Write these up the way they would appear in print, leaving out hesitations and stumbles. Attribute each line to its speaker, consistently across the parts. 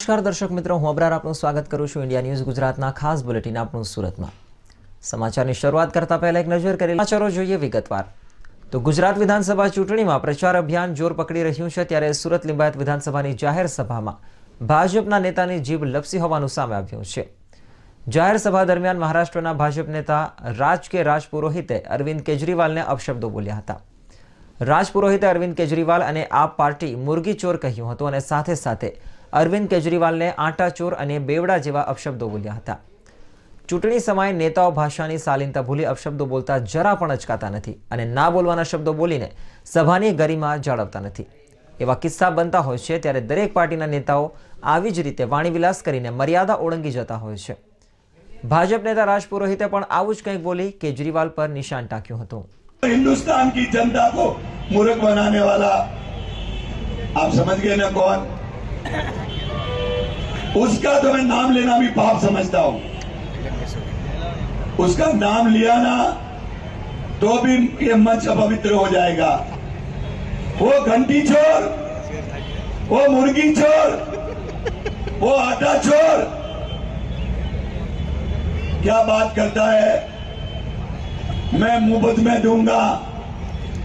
Speaker 1: નમસ્કાર દર્શક મિત્રો, હું અબરાર આપનું સ્વાગત કરું છું ઇન્ડિયા ન્યૂઝ ગુજરાતના ખાસ બુલેટિન આપણું સુરતમાં। સમાચારની શરૂઆત કરતા પહેલા એક નજર કરી સમાચારો જોઈએ વિગતવાર। તો ગુજરાત વિધાનસભા ચૂંટણીમાં પ્રચાર અભિયાન જોર પકડી રહ્યું છે, ત્યારે સુરત લિંબાયત વિધાનસભાની જાહેર સભામાં ભાજપના નેતાની જીભ લપસી હોવાનું સામે આવ્યું છે। જાહેર સભા દરમિયાન મહારાષ્ટ્રના ભાજપ નેતા રાજ પુરોહિતે અરવિંદ કેજરીવાલને અપશબ્દો બોલ્યા હતા। રાજ પુરોહિતે અરવિંદ કેજરીવાલ અને આપ પાર્ટી મુર્ગી ચોર કહ્યું હતું અને સાથે સાથે અરવિંદ કેજરીવાલને આટા ચોર અને બેવડા જેવા અપશબ્દો બોલ્યા હતા। ચૂંટણી સમયે નેતાઓ ભાષાની શાલીનતા ભૂલી અપશબ્દો બોલતા જરા પણ અચકાતા નથી અને ના બોલવાના શબ્દો બોલીને સભાની ગરિમા જાળવતા નથી। એવા કિસ્સા બનતા હોય છે ત્યારે દરેક પાર્ટીના નેતાઓ આવી જ રીતે વાણીવિલાસ કરીને મર્યાદા ઓળંગી જતા હોય છે। ભાજપ નેતા રાજ પુરોહિતે પણ આવું જ કંઈક બોલી કેજરીવાલ પર નિશાન તાક્યું હતું।
Speaker 2: हिंदुस्तान की जनता को मूर्ख बनाने वाला आप समझ गए ना कौन? उसका तो मैं नाम लेना भी पाप समझता हूं। उसका नाम लिया ना तो भी ये मंच अपवित्र हो जाएगा। वो घंटी चोर, वो मुर्गी चोर, वो आटा चोर क्या बात करता है? मैं मुफ्त में दूंगा।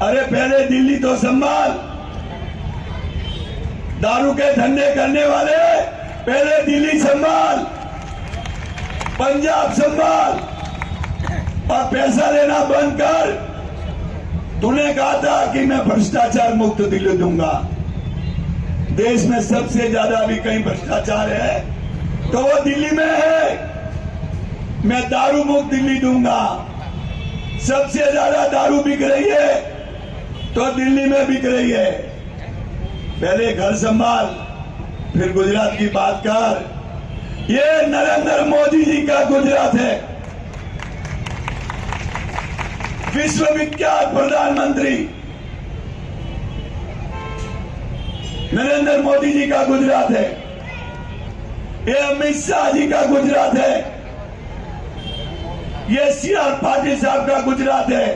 Speaker 2: अरे पहले दिल्ली तो संभाल। दारू के धंधे करने वाले पहले दिल्ली संभाल, पंजाब संभाल और पैसा लेना बंद कर। तूने कहा था कि मैं भ्रष्टाचार मुक्त दिल्ली दूंगा। देश में सबसे ज्यादा अभी कहीं भ्रष्टाचार है तो वो दिल्ली में है। मैं दारू मुक्त दिल्ली दूंगा। सबसे ज्यादा दारू बिक रही है तो दिल्ली में बिक रही है। पहले घर संभाल, फिर गुजरात की बात कर। ये नरेंद्र मोदी जी का गुजरात है। विश्वविख्यात प्रधानमंत्री नरेंद्र मोदी जी का गुजरात है। ये अमित शाह जी का गुजरात है। ये सी.आर. पाटिल साहब का गुजरात है।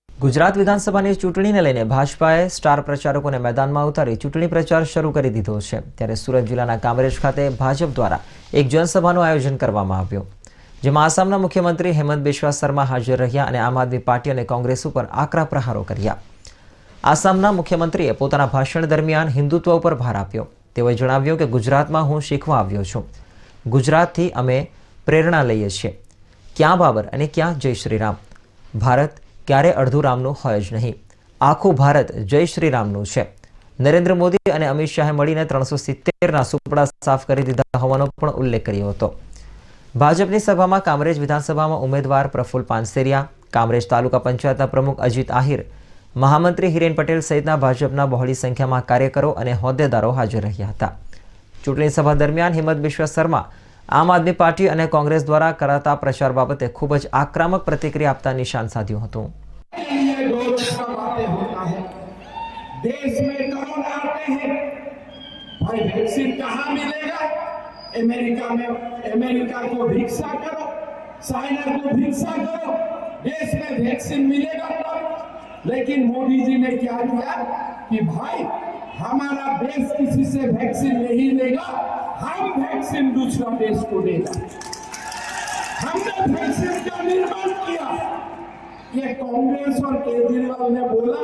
Speaker 1: ગુજરાત વિધાનસભાની ચૂંટણીને લઈને ભાજપાએ સ્ટાર પ્રચારકોને મેદાનમાં ઉતારી ચૂંટણી પ્રચાર શરૂ કરી દીધો છે। ત્યારે સુરત જિલ્લાના કામરેજ ખાતે ભાજપ દ્વારા એક જનસભાનું આયોજન કરવામાં આવ્યું, જેમાં આસામના મુખ્યમંત્રી હેમંત બિસ્વા શર્મા હાજર રહ્યા અને આમ આદમી પાર્ટી અને કોંગ્રેસ ઉપર આકરા પ્રહારો કર્યા। આસામના મુખ્યમંત્રીએ પોતાના ભાષણ દરમિયાન હિન્દુત્વ ઉપર ભાર આપ્યો। તેઓએ જણાવ્યું કે ગુજરાતમાં હું શીખવા આવ્યો છું। ગુજરાતથી અમે પ્રેરણા લઈએ છીએ। ક્યાં બાબર અને ક્યાં જય શ્રીરામ। ભારત ક્યારે અડધું રામનું હોય જ નહીં, આખું ભારત જય શ્રીરામનું છે। નરેન્દ્ર મોદી અને અમિત શાહે મળીને 370ના સુપડા સાફ કરી દીધા હોવાનો પણ ઉલ્લેખ કર્યો હતો। ભાજપની સભામાં કામરેજ વિધાનસભામાં ઉમેદવાર પ્રફુલ્લ પાનસેરિયા, કામરેજ તાલુકા પંચાયતના પ્રમુખ અજીત આહિર, મહામંત્રી હિરેન પટેલ સહિતના ભાજપના બહોળી સંખ્યામાં કાર્યકરો અને હોદ્દેદારો હાજર રહ્યા હતા। ચૂંટણી સભા દરમિયાન હેમંત બિસ્વા શર્મા આમ આદમી પાર્ટી અને કોંગ્રેસ દ્વારા કરાતા પ્રચાર બાબતે ખૂબ જ આક્રમક પ્રતિક્રિયા આપતા નિશાન સાધ્યું હતું।
Speaker 3: देश में कोरोना आते हैं, भाई वैक्सीन कहाँ मिलेगा? अमेरिका को भिक्षा करो, चाइना को भिक्षा करो, देश में वैक्सीन मिलेगा तब। लेकिन मोदी जी ने क्या किया कि भाई हमारा देश किसी से वैक्सीन नहीं लेगा, हम वैक्सीन दूसरा देश को देगा। हमने वैक्सीन का निर्माण किया। ये कांग्रेस और केजरीवाल ने बोला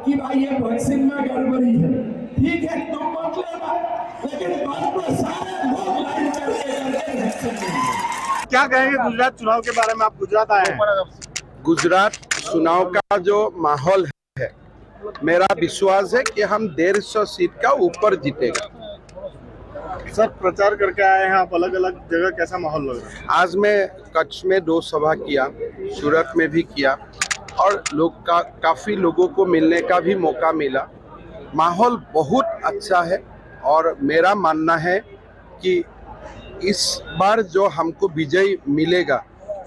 Speaker 3: कि भाई ये वैक्सीन में गड़बड़ी है, ठीक है तुम मत लेना, लेकिन बाद में सारे लोग लाइन करके वैक्सीन लेंगे।
Speaker 4: क्या कहेंगे गुजरात चुनाव के बारे में? आप गुजरात आए हैं। गुजरात चुनाव का जो माहौल है, मेरा विश्वास है कि हम 150 सीट का ऊपर जीतेगा।
Speaker 5: सर प्रचार करके आए हैं आप अलग अलग जगह, कैसा माहौल लग रहा है?
Speaker 4: आज मैं कच्छ में 2 सभा किया, सूरत में भी किया और काफ़ी लोगों को मिलने का भी मौका मिला। माहौल बहुत अच्छा है और मेरा मानना है कि इस बार जो हमको विजय मिलेगा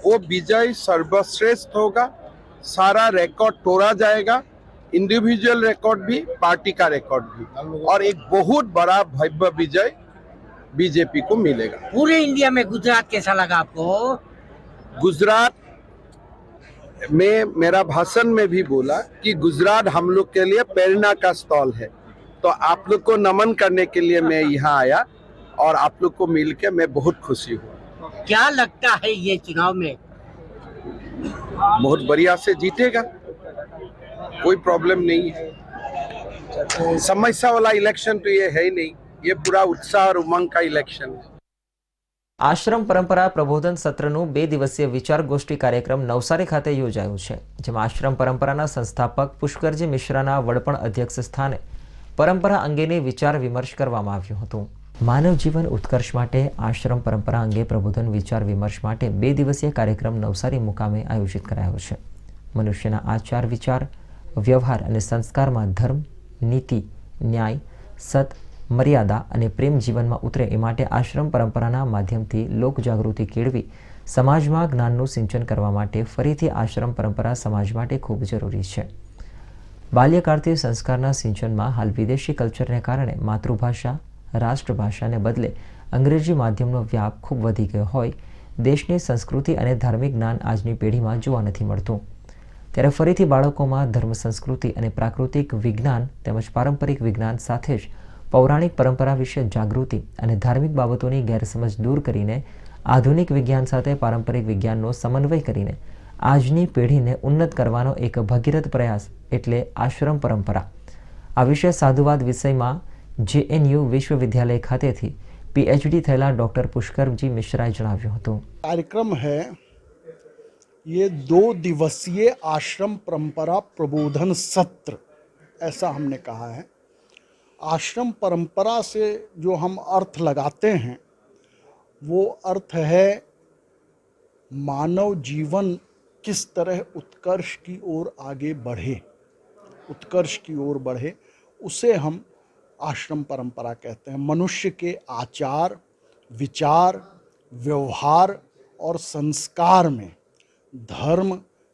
Speaker 4: वो विजय सर्वश्रेष्ठ होगा। सारा रिकॉर्ड तोड़ा जाएगा, इंडिविजुअल रिकॉर्ड भी, पार्टी का रिकॉर्ड भी, और एक बहुत बड़ा भव्य विजय बीजेपी को मिलेगा।
Speaker 6: पूरे इंडिया में गुजरात कैसा लगा आपको?
Speaker 4: गुजरात में मेरा भाषण में भी बोला कि गुजरात हम लोग के लिए प्रेरणा का स्थल है। तो आप लोग को नमन करने के लिए मैं यहाँ आया और आप लोग को मिल के मैं बहुत खुशी हूँ।
Speaker 6: क्या लगता है ये चुनाव में?
Speaker 4: बहुत बढ़िया से जीतेगा, कोई प्रॉब्लम नहीं है। समस्या वाला इलेक्शन तो ये है ही नहीं, ये पूरा उत्साह और उमंग का इलेक्शन है।
Speaker 1: આશ્રમ પરંપરા પ્રબોધન સત્રનું 2 દિવસીય વિચાર ગોષ્ઠી કાર્યક્રમ નવસારી ખાતે યોજાયું છે, જેમાં આશ્રમ પરંપરાના સંસ્થાપક પુષ્કરજી મિશ્રાના વડપણ અધ્યક્ષ સ્થાને પરંપરા અંગેની વિચાર વિમર્શ કરવામાં આવ્યું હતું. માનવ જીવન ઉત્કર્ષ માટે આશ્રમ પરંપરા અંગે પ્રબોધન વિચાર વિમર્શ માટે 2 દિવસીય કાર્યક્રમ નવસારી મુકામે આયોજિત કરાયો છે. મનુષ્યના આચાર વિચાર, વ્યવહાર અને સંસ્કારમાં ધર્મ, નીતિ, ન્યાય, સત, મર્યાદા અને પ્રેમ જીવનમાં ઉતરે એ માટે આશ્રમ પરંપરાના માધ્યમથી લોકજાગૃતિ કેળવી સમાજમાં જ્ઞાનનું સિંચન કરવા માટે ફરીથી આશ્રમ પરંપરા સમાજ માટે ખૂબ જરૂરી છે. બાલ્યકાળથી સંસ્કારના સિંચનમાં હાલ વિદેશી કલ્ચરને કારણે માતૃભાષા, રાષ્ટ્રભાષાને બદલે અંગ્રેજી માધ્યમનો વ્યાપ ખૂબ વધી ગયો હોય દેશની સંસ્કૃતિ અને ધાર્મિક જ્ઞાન આજની પેઢીમાં જોવા નથી મળતું. ત્યારે ફરીથી બાળકોમાં ધર્મ, સંસ્કૃતિ અને પ્રાકૃતિક વિજ્ઞાન તેમજ પારંપરિક વિજ્ઞાન સાથે જ પૌરાણિક પરંપરા વિશે જાગૃતિ અને ધાર્મિક બાબતોની ગેરસમજ દૂર કરીને આધુનિક વિજ્ઞાન સાથે પારંપરિક વિજ્ઞાનનો સમન્વય કરીને આજની પેઢીને ઉન્નત કરવાનો એક ભગીરથ પ્રયાસ એટલે આશ્રમ પરંપરા. આ વિશે સાધુવાદ વિષયમાં JNU વિશ્વવિદ્યાલય ખાતેથી PhD થયેલા ડૉક્ટર પુષ્કરજી મિશ્રાએ જણાવ્યું હતું.
Speaker 7: कार्यक्रम है ये 2 दिवसीय आश्रम परंपरा प्रबोधन सत्र, ऐसा हमने कहा है। आश्रम परंपरा से जो हम अर्थ लगाते हैं वो अर्थ है मानव जीवन किस तरह उत्कर्ष की ओर आगे बढ़े, उत्कर्ष की ओर बढ़े, उसे हम आश्रम परंपरा कहते हैं। मनुष्य के आचार, विचार, व्यवहार और संस्कार में धर्म,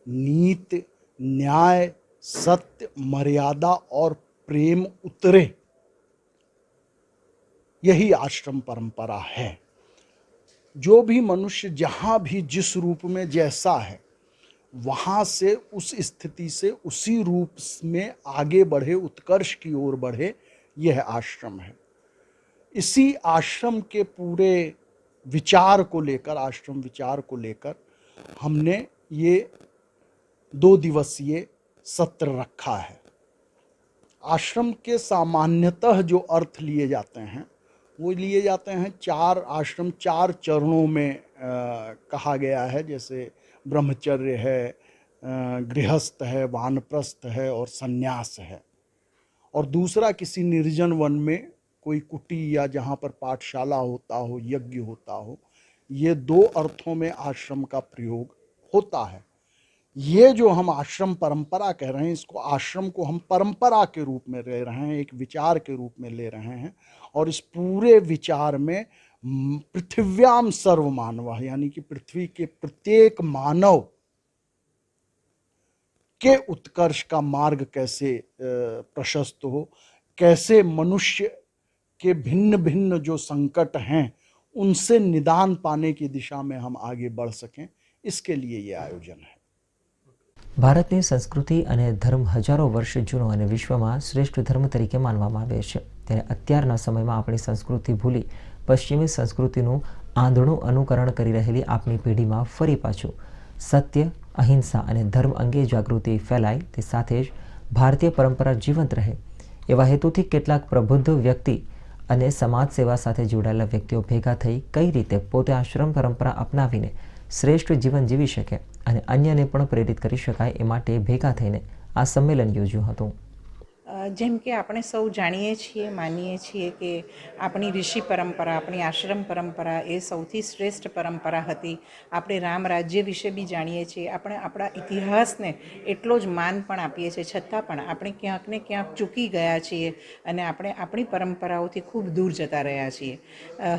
Speaker 7: नीति, न्याय, सत्य, मर्यादा और प्रेम उतरे, यही आश्रम परंपरा है। जो भी मनुष्य जहाँ भी जिस रूप में जैसा है वहाँ से उस स्थिति से उसी रूप में आगे बढ़े, उत्कर्ष की ओर बढ़े, यह आश्रम है। इसी आश्रम के पूरे विचार को लेकर, आश्रम विचार को लेकर हमने ये 2 दिवसीय सत्र रखा है। आश्रम के सामान्यतः जो अर्थ लिए जाते हैं वो लिए जाते हैं 4 आश्रम 4 चरणों में कहा गया है, जैसे ब्रह्मचर्य है, गृहस्थ है, वानप्रस्थ है और संन्यास है। और दूसरा किसी निर्जन वन में कोई कुटी या जहाँ पर पाठशाला होता हो, यज्ञ होता हो, ये 2 अर्थों में आश्रम का प्रयोग होता है। ये जो हम आश्रम परंपरा कह रहे हैं, इसको आश्रम को हम परंपरा के रूप में ले रहे हैं, एक विचार के रूप में ले रहे हैं। और इस पूरे विचार में पृथिव्याम सर्व मानव, यानी कि पृथ्वी के प्रत्येक मानव के उत्कर्ष का मार्ग कैसे प्रशस्त हो, कैसे मनुष्य के भिन्न भिन्न जो संकट हैं उनसे निदान पाने की दिशा में हम आगे बढ़ सकें, इसके लिए ये आयोजन है।
Speaker 1: ભારતની સંસ્કૃતિ અને ધર્મ હજારો વર્ષ જૂનો અને વિશ્વમાં શ્રેષ્ઠ ધર્મ તરીકે માનવામાં આવે છે. ત્યારે અત્યારના સમયમાં આપણી સંસ્કૃતિ ભૂલી પશ્ચિમી સંસ્કૃતિનું આંધળું અનુકરણ કરી રહેલી આપણી પેઢીમાં ફરી પાછું સત્ય, અહિંસા અને ધર્મ અંગે જાગૃતિ ફેલાય તે સાથે જ ભારતીય પરંપરા જીવંત રહે એવા હેતુથી કેટલાક પ્રબુદ્ધ વ્યક્તિ અને સમાજ સેવા સાથે જોડાયેલા વ્યક્તિઓ ભેગા થઈ કઈ રીતે પોતે આશ્રમ પરંપરા અપનાવીને શ્રેષ્ઠ જીવન જીવી શકે અને અન્યને પણ પ્રેરિત કરી શકાય એ માટે ભેગા થઈને આ સંમેલન યોજ્યું હતું.
Speaker 8: જેમ કે આપણે સૌ જાણીએ છીએ, માનીએ છીએ કે આપણી ઋષિ પરંપરા, આપણી આશ્રમ પરંપરા એ સૌથી શ્રેષ્ઠ પરંપરા હતી. આપણે રામ રાજ્ય વિશે બી જાણીએ છીએ. આપણે આપણા ઇતિહાસને એટલો જ માન પણ આપીએ છીએ, છતાં પણ આપણે ક્યાંક ને ક્યાંક ચૂકી ગયા છીએ અને આપણે આપણી પરંપરાઓથી ખૂબ દૂર જતા રહ્યા છીએ.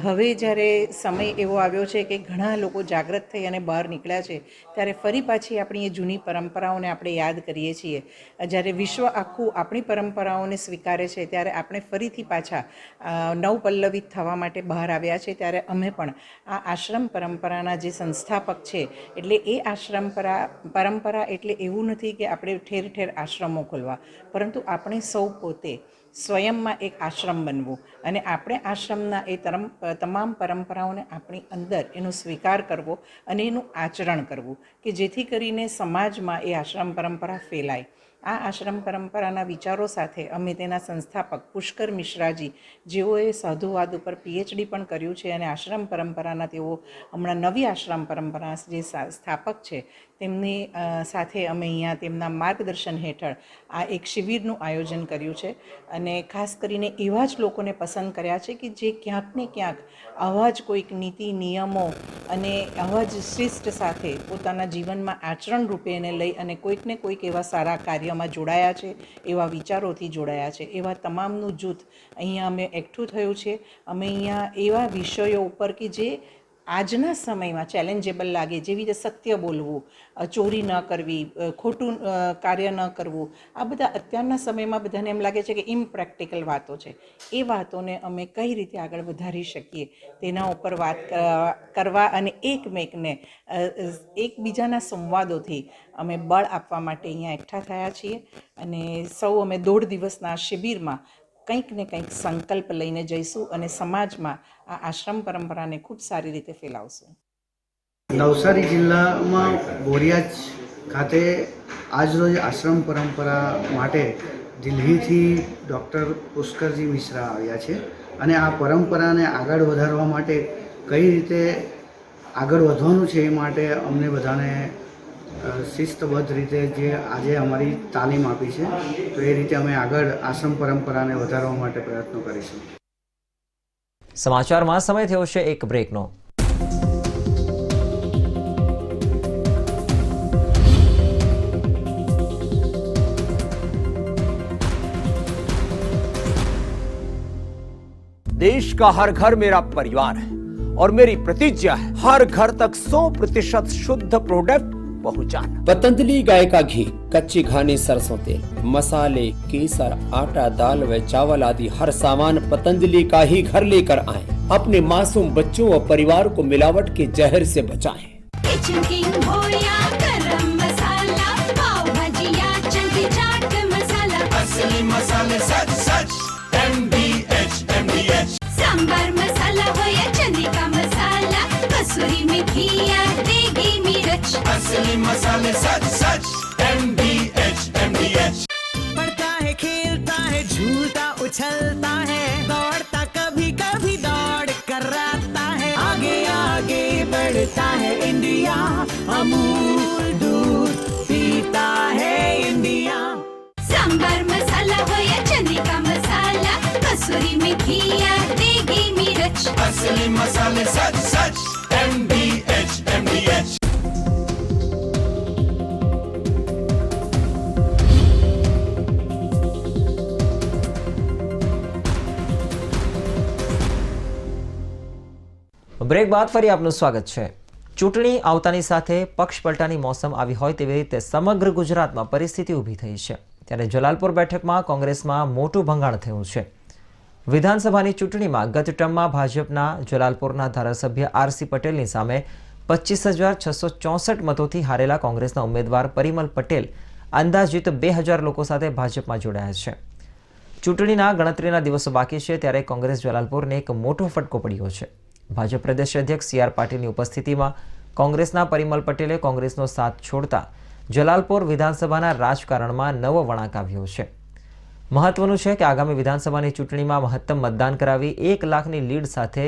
Speaker 8: હવે જ્યારે સમય એવો આવ્યો છે કે ઘણા લોકો જાગૃત થઈ અને બહાર નીકળ્યા છે, ત્યારે ફરી પાછી આપણી એ જૂની પરંપરાઓને આપણે યાદ કરીએ છીએ. જ્યારે વિશ્વ આખું આપણી પરંપરાઓને સ્વીકારે છે ત્યારે આપણે ફરીથી પાછા નવપલ્લવિત થવા માટે બહાર આવ્યા છે. ત્યારે અમે પણ આ આશ્રમ પરંપરાના જે સંસ્થાપક છે, એટલે એ આશ્રમ પરંપરા એટલે એવું નથી કે આપણે ઠેર ઠેર આશ્રમો ખોલવા, પરંતુ આપણે સૌ પોતે સ્વયંમાં એક આશ્રમ બનવું અને આપણે આશ્રમના એ તમામ પરંપરાઓને આપણી અંદર એનો સ્વીકાર કરવો અને એનું આચરણ કરવું કે જેથી કરીને સમાજમાં એ આશ્રમ પરંપરા ફેલાય. આ આશ્રમ પરંપરાના વિચારો સાથે અમે તેના સંસ્થાપક પુષ્કર મિશ્રાજી, જેઓએ સાધુવાદ ઉપર PhD પણ કર્યું છે અને આશ્રમ પરંપરાના તેઓ હમણાં નવી આશ્રમ પરંપરા જે સ્થાપક છે, તેમની સાથે અમે અહીંયા તેમના માર્ગદર્શન હેઠળ આ એક શિબિરનું આયોજન કર્યું છે અને ખાસ કરીને એવા જ લોકોને પસંદ કર્યા છે કે જે ક્યાંક ને ક્યાંક આવા જ કોઈક નીતિ નિયમો અને આવા જ શિસ્ત સાથે પોતાના જીવનમાં આચરણ રૂપે એને લઈ અને કોઈક ને કોઈક એવા સારા કાર્યમાં જોડાયા છે, એવા વિચારોથી જોડાયા છે. એવા તમામનું જૂથ અહીંયા અમે એકઠું થયું છે. અમે અહીંયા એવા વિષયો ઉપર કે જે આજના સમયમાં ચેલેન્જેબલ લાગે, જેવી રીતે સત્ય બોલવું, ચોરી ન કરવી, ખોટું કાર્ય ન કરવું, આ બધા અત્યારના સમયમાં બધાને એમ લાગે છે કે ઇમ્પ્રેક્ટિકલ વાતો છે. એ વાતોને અમે કઈ રીતે આગળ વધારી શકીએ તેના ઉપર વાત કરવા અને એકબીજાના સંવાદોથી અમે બળ આપવા માટે અહીંયા એકઠા થયા છીએ અને સૌ અમે 1.5 દિવસના શિબિરમાં કંઈક ને કંઈક સંકલ્પ લઈને જઈશું અને સમાજમાં આ આશ્રમ પરંપરાને ખૂબ સારી રીતે ફેલાવશું.
Speaker 9: નવસારી જિલ્લામાં બોરિયાજ ખાતે આજરોજ આશ્રમ પરંપરા માટે દિલ્હીથી ડૉક્ટર પુષ્કરજી મિશ્રા આવ્યા છે અને આ પરંપરાને આગળ વધારવા માટે કઈ રીતે આગળ વધવાનું છે એ માટે અમને બધાને શિસ્તબદ્ધ રીતે જે આજે અમારી તાલીમ આપી છે, તો એ રીતે અમે આગળ આશ્રમ પરંપરાને વધારવા માટે પ્રયત્નો કરીશું.
Speaker 1: સમાચારમાં સમય થયો છે એક બ્રેકનો.
Speaker 10: देश का हर घर मेरा परिवार है और मेरी प्रतिज्ञा है हर घर तक 100% शुद्ध प्रोडक्ट पहुंचाना.
Speaker 11: पतंजलि गाय का घी, कच्ची घानी सरसों तेल, मसाले, केसर, आटा, दाल व चावल आदि हर सामान पतंजलि का ही घर लेकर आएं. अपने मासूम बच्चों व परिवार को मिलावट के जहर से बचाएं.
Speaker 12: किचन किंग हो या गरम मसाला, पाव भाजी या चंकी चाट मसाला, असली मसाले सच सच MDH. सांबर मसाला हो या चने का मसाला, कसूरी मेथी या देगी मिर्च, असली मसाले सच सच MDH.
Speaker 13: पढ़ता है, खेलता है, झूलता उछलता है, दौड़ता कभी कभी दौड़ कर आता है, आगे आगे बढ़ता है इंडिया, अमूल दूध पीता है इंडिया.
Speaker 12: सांबर मसाला हो या चने का मसाला, कसूरी मेथी या देगी मिर्च, असली मसाले सच सच MDH.
Speaker 1: બ્રેક બાદ ફરી આપનું સ્વાગત છે. ચૂંટણી આવતાની સાથે પક્ષ પલટાની મોસમ આવી હોય તેવી રીતે સમગ્ર ગુજરાતમાં પરિસ્થિતિ ઊભી થઈ છે. ત્યારે જલાલપોર બેઠકમાં કોંગ્રેસમાં મોટું ભંગાણ થયું છે. વિધાનસભાની ચૂંટણીમાં ગત ટર્મમાં ભાજપના જલાલપોરના ધારાસભ્ય RC પટેલની સામે 25,664 મતોથી હારેલા કોંગ્રેસના ઉમેદવાર પરિમલ પટેલ અંદાજિત 2,000 લોકો સાથે ભાજપમાં જોડાયા છે. ચૂંટણીના ગણતરીના દિવસો બાકી છે ત્યારે કોંગ્રેસ જલાલપોરને એક મોટો ફટકો પડ્યો છે. ભાજપ પ્રદેશ અધ્યક્ષ CR પાટીલની ઉપસ્થિતિમાં કોંગ્રેસના પરિમલ પટેલે કોંગ્રેસનો સાથ છોડતા જલાલપોર વિધાનસભાના રાજકારણમાં નવો વળાંક આવ્યો છે. મહત્વનું છે કે આગામી વિધાનસભાની ચૂંટણીમાં મહત્તમ મતદાન કરાવી 1 લાખની લીડ સાથે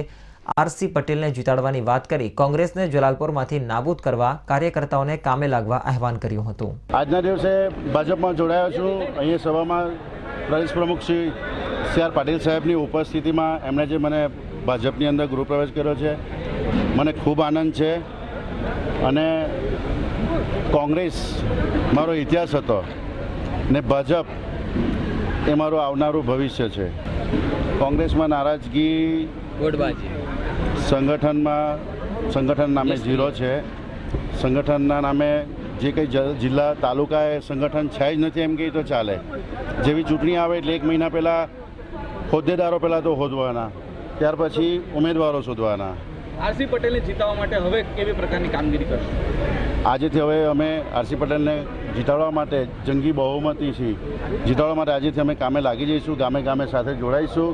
Speaker 1: RC પટેલને જીતાડવાની વાત કરી કોંગ્રેસને જલાલપોરમાંથી નાબૂદ કરવા કાર્યકર્તાઓને કામે લાગવા આહવાન કર્યું હતું.
Speaker 5: આજના દિવસે ભાજપમાં જોડાયો છું. અહીં સભામાં પ્રદેશ પ્રમુખ શ્રી CR પાટીલ સાહેબની ઉપસ્થિતિમાં એમણે જે મને ભાજપની અંદર ગૃહ પ્રવેશ કર્યો છે, મને ખૂબ આનંદ છે. અને કોંગ્રેસ મારો ઇતિહાસ હતો ને ભાજપ એ મારું આવનારું ભવિષ્ય છે. કોંગ્રેસમાં નારાજગી, સંગઠન નામે ઝીરો છે. સંગઠનના નામે જે કંઈ જિલ્લા તાલુકા એ સંગઠન છે જ નથી એમ કહી તો ચાલે. જેવી ચૂંટણી આવે એટલે 1 મહિના પહેલાં હોદ્દેદારો પહેલાં તો હોદવાના, ત્યાર પછી ઉમેદવારો શોધવાના.
Speaker 14: RC પટેલને જીતાવવા માટે હવે કેવી પ્રકારની કામગીરી કરશે?
Speaker 5: આજેથી હવે અમે આરસી પટેલને જીતાડવા માટે જંગી બહુમતીથી જીતાડવા માટે આજેથી અમે કામે લાગી જઈશું, ગામે ગામે સાથે જોડાઈશું,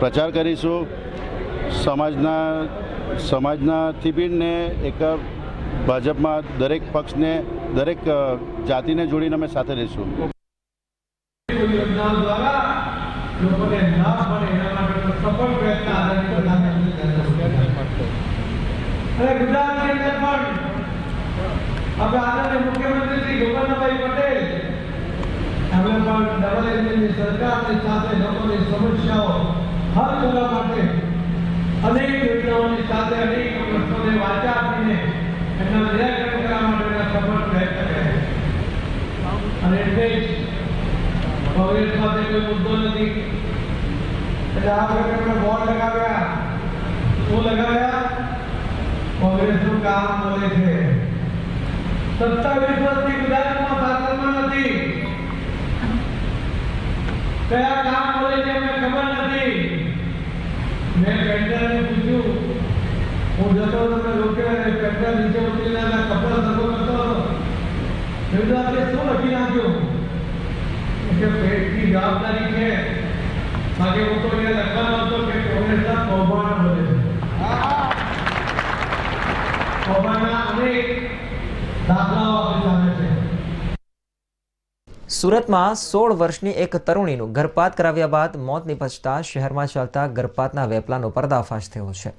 Speaker 5: પ્રચાર કરીશું, સમાજનાથી બી ને એક ભાજપમાં દરેક પક્ષને દરેક જાતિને જોડીને અમે સાથે રહીશું.
Speaker 3: अब आदरणीय मुख्यमंत्री श्री भूपेन्द्रभाई पटेल एमने पर डबल इंजन सरकार के साथ लोगों की समस्याओं हल करवा માટે अनेक योजनाओं साथ अनेक प्रश्नों ने वाचा आपने एमना निराकरण કરવા માટેના સફળ પ્રયત્ન કર્યા અને એટલે કોંગ્રેસ પાસે કોઈ મુદ્દો નથી એટલે આ પ્રકારના બોર્ડ લગાવ્યા શું લગાવ્યા કોંગ્રેસનું કામ બોલે છે 27 વર્ષથી ગુજરાતમાં શાસનમાં નથી કયા કામ બોલે છે અમને ખબર નથી મેં પેન્ડરને પૂછ્યું હું જતો હતો રોક્યો અને પેન્ડર નીચે ઉતરીને કપડા સગો કરતો હતો આપણે શું લખી નાખ્યું કે પેટની જવાબદારી છે બાકી હું તો એ લખવાનો હતો કે કોંગ્રેસના કૌભાંડ બોલે છે કૌભાંડના અનેક
Speaker 1: સુરતમાં 16 વર્ષની એક તરુણીનું ગર્ભપાત કરાવ્યા બાદ મોત નિપજતા શહેરમાં ચાલતા ગર્ભપાતના વેપલાનો પર્દાફાશ થયો છે.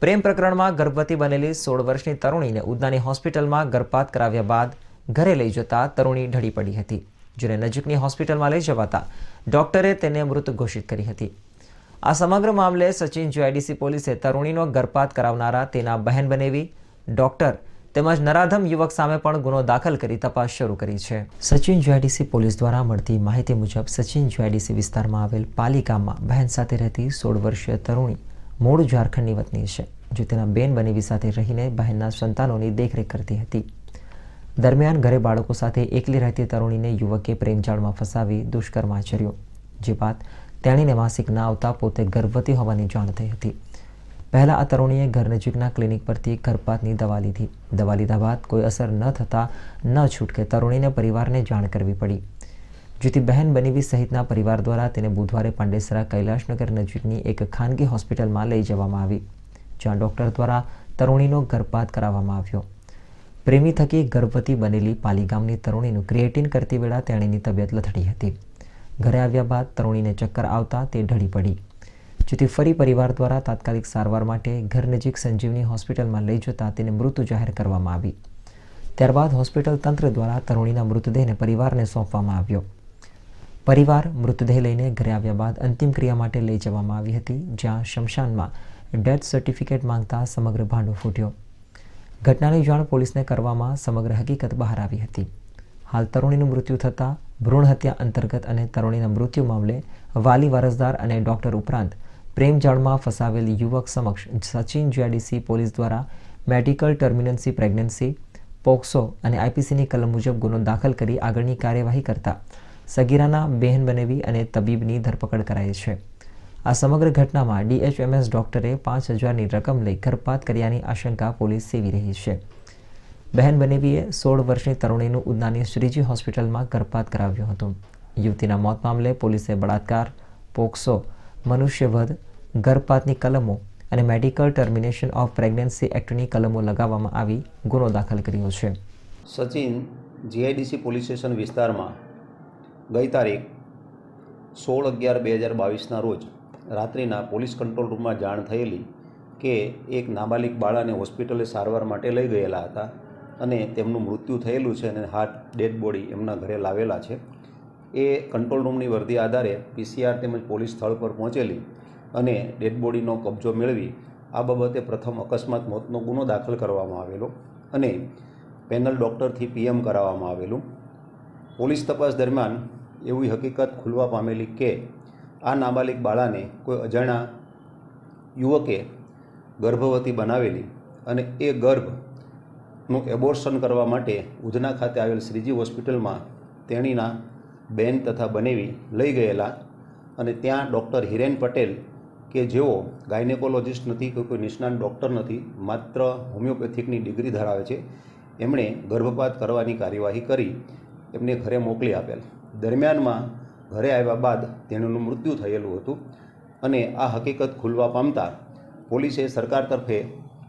Speaker 1: પ્રેમ પ્રકરણમાં ગર્ભવતી બનેલી 16 વર્ષની તરુણીને ઉધનાની હોસ્પિટલમાં ગર્ભપાત કરાવ્યા બાદ ઘરે લઈ જતા તરુણી ઢળી પડી હતી, જેને નજીકની હોસ્પિટલમાં લઈ જવાતા ડોક્ટરે તેને મૃત ઘોષિત કરી હતી. આ સમગ્ર મામલે સચિન જીઆઈડીસી પોલીસે તરુણીનો ગર્ભપાત કરાવનારા તેના બહેન બનેવી, ડોક્ટર તેમજ નરાધમ યુવક સામે પણ ગુનો દાખલ કરી તપાસ શરૂ કરી છે. સચિન જીઆઈડીસી પોલીસ દ્વારા મળતી માહિતી મુજબ સચિન જીઆઈડીસી વિસ્તારમાં આવેલ પાલી ગામમાં બહેન સાથે રહેતી 16 વર્ષીય તરુણી મૂળ ઝારખંડની વતની છે, જે તેના બેન બનેવી સાથે રહીને બહેનના સંતાનોની દેખરેખ કરતી હતી. દરમિયાન ઘરે બાળકો સાથે એકલી રહેતી તરુણીને યુવકે પ્રેમજાળમાં ફસાવી દુષ્કર્મ આચર્યું, જે બાદ તેણીને માસિક ના આવતા પોતે ગર્ભવતી હોવાની જાણ થઈ હતી. પહેલા આ તરુણીએ ઘર નજીકના ક્લિનિક પરથી ગર્ભપાતની દવા લીધી. દવા લીધા બાદ કોઈ અસર ન થતાં ન છૂટકે તરુણીને પરિવારને જાણ કરવી પડી, જેથી બહેન બનેવી સહિતના પરિવાર દ્વારા તેને બુધવારે પાંડેસરા કૈલાશનગર નજીકની એક ખાનગી હોસ્પિટલમાં લઈ જવામાં આવી, જ્યાં ડોક્ટર દ્વારા તરુણીનો ગર્ભપાત કરાવવામાં આવ્યો. પ્રેમી થકી ગર્ભવતી બનેલી પાલી ગામની તરુણીનું ક્રિએટિન કરતી વેળા તેણીની તબિયત લથડી હતી. ઘરે આવ્યા બાદ તરુણીને ચક્કર આવતા તે ઢળી પડી, જેથી ફરી પરિવાર દ્વારા તાત્કાલિક સારવાર માટે ઘર નજીક સંજીવની હોસ્પિટલમાં લઈ જતા તેને મૃત જાહેર કરવામાં આવી. ત્યારબાદ હોસ્પિટલ તંત્ર દ્વારા તરુણીના મૃતદેહને પરિવારને સોંપવામાં આવ્યો. પરિવાર મૃતદેહ લઈને ઘરે આવ્યા બાદ અંતિમ ક્રિયા માટે લઈ જવામાં આવી હતી, જ્યાં શમશાનમાં ડેથ સર્ટિફિકેટ માંગતા સમગ્ર ભાંડો ફૂટ્યો. ઘટનાની જાણ પોલીસને કરવામાં સમગ્ર હકીકત બહાર આવી હતી. હાલ તરુણીનું મૃત્યુ થતાં ભ્રૂણ હત્યા અંતર્ગત અને તરુણીના મૃત્યુ મામલે વાલી વારસદાર અને ડોક્ટર ઉપરાંત પ્રેમજાળમાં ફસાવેલ યુવક સમક્ષ સચિન જીઆઈડીસી પોલીસ દ્વારા મેડિકલ ટર્મિનન્સી પ્રેગ્નન્સી, પોક્સો અને આઈપીસીની કલમ મુજબ ગુનો દાખલ કરી આગળની કાર્યવાહી કરતા સગીરાના બહેન બનેવી અને તબીબની ધરપકડ કરાઈ છે. આ સમગ્ર ઘટનામાં DHMS ડોક્ટરે 5,000ની રકમ લઈ ગર્ભપાત કર્યાની આશંકા પોલીસ સેવી રહી છે. બહેન બનેવીએ 16 વર્ષની તરુણીનું ઉધનાની શ્રીજી હોસ્પિટલમાં ગર્ભપાત કરાવ્યું હતું. યુવતીના મોત મામલે પોલીસે બળાત્કાર, પોક્સો, મનુષ્યવધ, ગર્ભપાતની કલમો અને મેડિકલ ટર્મિનેશન ઓફ પ્રેગ્નન્સી એક્ટની કલમો લગાવવામાં આવી ગુનો દાખલ કર્યો છે.
Speaker 14: સચિન જીઆઈડીસી પોલીસ સ્ટેશન વિસ્તારમાં ગઈ તારીખ 16/11/2022ના રોજ રાત્રિના પોલીસ કંટ્રોલ રૂમમાં જાણ થયેલી કે એક નાબાલિગ બાળાને હોસ્પિટલે સારવાર માટે લઈ ગયેલા હતા અને તેમનું મૃત્યુ થયેલું છે અને હાર્ટ ડેડ બોડી એમના ઘરે લાવેલા છે. એ કંટ્રોલ રૂમની વર્દી આધારે PCR તેમજ પોલીસ સ્થળ પર પહોંચેલી અને ડેડ બોડીનો કબજો મેળવી આ બાબતે પ્રથમ અકસ્માત મોતનો ગુનો દાખલ કરવામાં આવેલો અને પેનલ ડૉક્ટરથી PM કરાવવામાં આવેલું. પોલીસ તપાસ દરમિયાન એવી હકીકત ખુલવા પામેલી કે આ નાબાલિગ બાળાને કોઈ અજાણ્યા યુવકે ગર્ભવતી બનાવેલી અને એ ગર્ભનું એબોર્શન કરવા માટે ઉધના ખાતે આવેલ શ્રીજી હોસ્પિટલમાં તેણીના બેન તથા બનેવી લઈ ગયેલા અને ત્યાં ડૉક્ટર હિરેન પટેલ કે જેઓ ગાયનેકોલોજિસ્ટ નથી કે કોઈ નિષ્ણાત ડૉક્ટર નથી, માત્ર હોમિયોપેથિકની ડિગ્રી ધરાવે છે, એમણે ગર્ભપાત કરવાની કાર્યવાહી કરી એમને ઘરે મોકલી આપેલ. દરમિયાનમાં ઘરે આવ્યા બાદ તેનું મૃત્યુ થયેલું હતું અને આ હકીકત ખુલવા પામતા પોલીસે સરકાર તરફે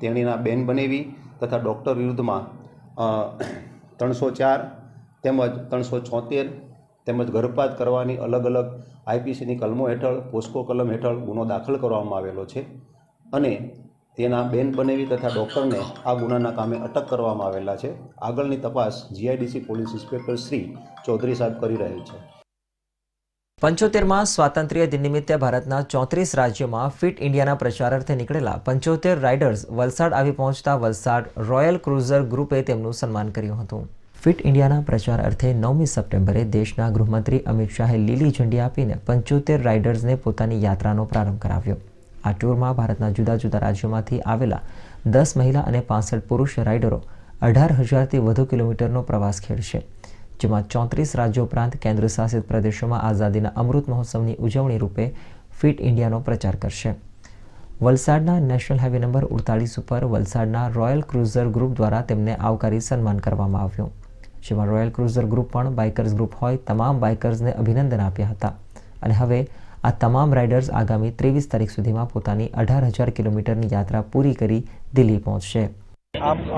Speaker 14: તેણીના બેન બનેવી તથા ડૉક્ટર વિરુદ્ધમાં 304 તેમજ 376 તેમજ ગર્ભપાત કરવાની અલગ અલગ આઈપીસીની કલમો હેઠળ પોસ્કો કલમ હેઠળ ગુનો દાખલ કરવામાં આવેલો છે અને તેના બેન બનેવી તથા ડૉક્ટરને આ ગુનાના કામે અટક કરવામાં આવેલા છે. આગળની તપાસ GIDC police inspector Shri Chaudhary સાહેબ કરી રહેલ છે.
Speaker 1: 75માં સ્વાતંત્ર્ય દિન નિમિત્તે ભારતના 34 રાજ્યોમાં ફિટ ઇન્ડિયાના પ્રચાર અર્થે નીકળેલા 75 રાઇડર્સ વલસાડ આવી પહોંચતા વલસાડ રોયલ ક્રુઝર ગ્રુપે તેમનું સન્માન કર્યું હતું. ફિટ ઇન્ડિયાના પ્રચાર અર્થે 9મી સપ્ટેમ્બરે દેશના ગૃહમંત્રી અમિત શાહે લીલી ઝંડી આપીને 75 રાઇડર્સને પોતાની યાત્રાનો પ્રારંભ કરાવ્યો. આ ટૂરમાં ભારતના જુદા જુદા રાજ્યોમાંથી આવેલા 10 મહિલા અને 65 પુરુષ રાઇડરો 18,000થી વધુ કિલોમીટરનો પ્રવાસ ખેડશે, જેમાં 34 રાજ્યો ઉપરાંત કેન્દ્ર શાસિત પ્રદેશોમાં આઝાદીના અમૃત મહોત્સવની ઉજવણી રૂપે ફિટ ઇન્ડિયાનો પ્રચાર કરશે. વલસાડના નેશનલ હાઈવે નંબર 48 ઉપર વલસાડના રોયલ ક્રુઝર ગ્રુપ દ્વારા તેમને આવકારી સન્માન કરવામાં આવ્યું, જેમાં રોયલ ક્રુઝર ગ્રુપ પણ બાઇકર્સ ગ્રુપ હોય તમામ બાઇકર્સને અભિનંદન આપ્યા હતા અને હવે આ તમામ રાઇડર્સ આગામી 23 તારીખ સુધીમાં પોતાની 18,000 કિલોમીટરની યાત્રા પૂરી કરી દિલ્હી પહોંચશે.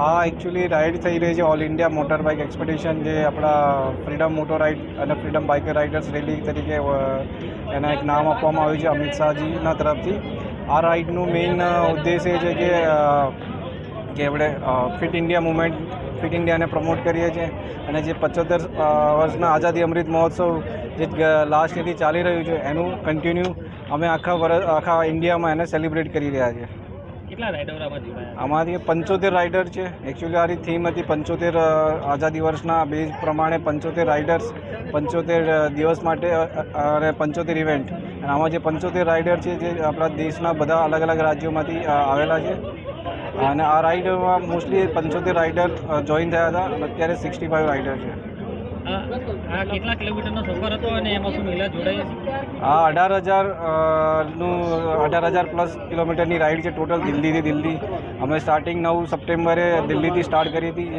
Speaker 15: આ એકચ્યુઅલી રાઇડ થઈ રહી છે all India motor bike expedition, જે આપણા ફ્રીડમ મોટર રાઇડ અને ફ્રીડમ બાઇકર રાઇડર્સ રેલી તરીકે એના એક નામ આપવામાં આવ્યું છે અમિત શાહજીના તરફથી. આ રાઇડનું મેઇન ઉદ્દેશ એ છે કે આપણે ફિટ ઇન્ડિયા મુવમેન્ટ, ફિટ ઇન્ડિયાને પ્રમોટ કરીએ છીએ અને જે 75 વર્ષના આઝાદી અમૃત મહોત્સવ જે લાસ્ટ યરથી ચાલી રહ્યું છે એનું કન્ટિન્યુ અમે આખા ઇન્ડિયામાં એને સેલિબ્રેટ કરી રહ્યા છીએ.
Speaker 16: કેટલા રાઇડર
Speaker 15: આમાંથી 75 રાઇડર છે. એકચ્યુઅલી આની થીમ હતી 75 આઝાદી વર્ષના બેઝ પ્રમાણે 75 રાઇડર્સ 75 દિવસ માટે અને 75 ઇવેન્ટ. અને આમાં જે 75 રાઇડર છે જે આપણા દેશના બધા અલગ અલગ રાજ્યોમાંથી આવેલા છે અને આ રાઇડમાં મોસ્ટલી 75 રાઇડર જોઈન થયા હતા. અત્યારે 65 રાઇડર છે.
Speaker 16: આ કેટલા કિલોમીટરનો સફર હતો અને એમાં શું મહિલા જોડાઈ?
Speaker 15: આ 18,000 પ્લસ કિલોમીટરની રાઇડ છે ટોટલ દિલ્હી. અમે સ્ટાર્ટિંગ 9 સપ્ટેમ્બરે દિલ્હીથી સ્ટાર્ટ કરી હતી.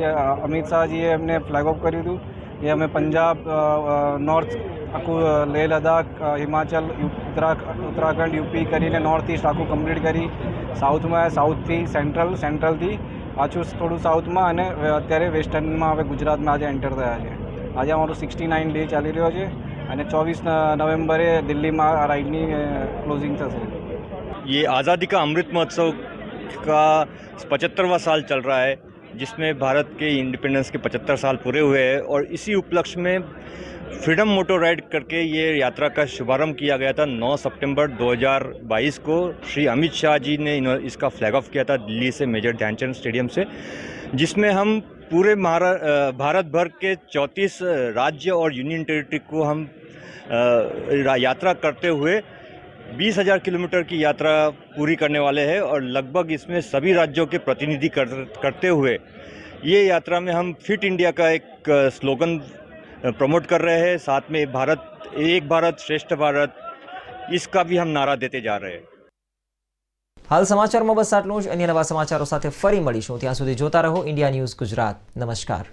Speaker 15: અમિત શાહજીએ એમને ફ્લેગ ઓફ કર્યું હતું. એ અમે પંજાબ, નોર્થ, આખું લેહ લદ્દાખ, હિમાચલ, ઉત્તરાખંડ, યુપી કરીને નોર્થ ઇસ્ટ આખું કમ્પ્લીટ કરી. સાઉથમાં સાઉથથી સેન્ટ્રલથી પાછું થોડું સાઉથમાં અને અત્યારે વેસ્ટર્નમાં હવે ગુજરાતમાં આજે એન્ટર થયા છે. આજે અમારો 69 ડે ચાલી રહ્યો છે અને 24 નવેમ્બરે દિલ્હીમાં આ રાઇડની ક્લોઝિંગ થશે.
Speaker 17: ये आज़ादी का अमृत महोत्सव का 75वां साल चल रहा है, जिसमें भारत के इंडिपेंडेंस के 75 साल पूरे हुए हैं और इसी उपलक्ष्य में फ्रीडम मोटर राइड करके ये यात्रा का शुभारंभ किया गया था. 9 सितंबर 2022 को श्री अमित शाह जी ने इसका फ्लैग ऑफ किया था दिल्ली से मेजर ध्यानचंद स्टेडियम से, जिसमें हम पूरे भारत भर के 34 राज्य और यूनियन टेरिटरी को हम यात्रा करते हुए 20,000 किलोमीटर की यात्रा पूरी करने वाले हैं और लगभग इसमें सभी राज्यों के प्रतिनिधि करते हुए ये यात्रा में हम फिट इंडिया का एक स्लोगन प्रमोट कर रहे हैं. साथ में एक भारत श्रेष्ठ भारत, इसका भी हम नारा देते जा रहे हैं.
Speaker 1: હાલ સમાચારમાં બસ આટલું જ. અન્ય નવા સમાચારો સાથે ફરી મળીશું. ત્યાં સુધી જોતા રહો ઇન્ડિયા ન્યૂઝ ગુજરાત. નમસ્કાર.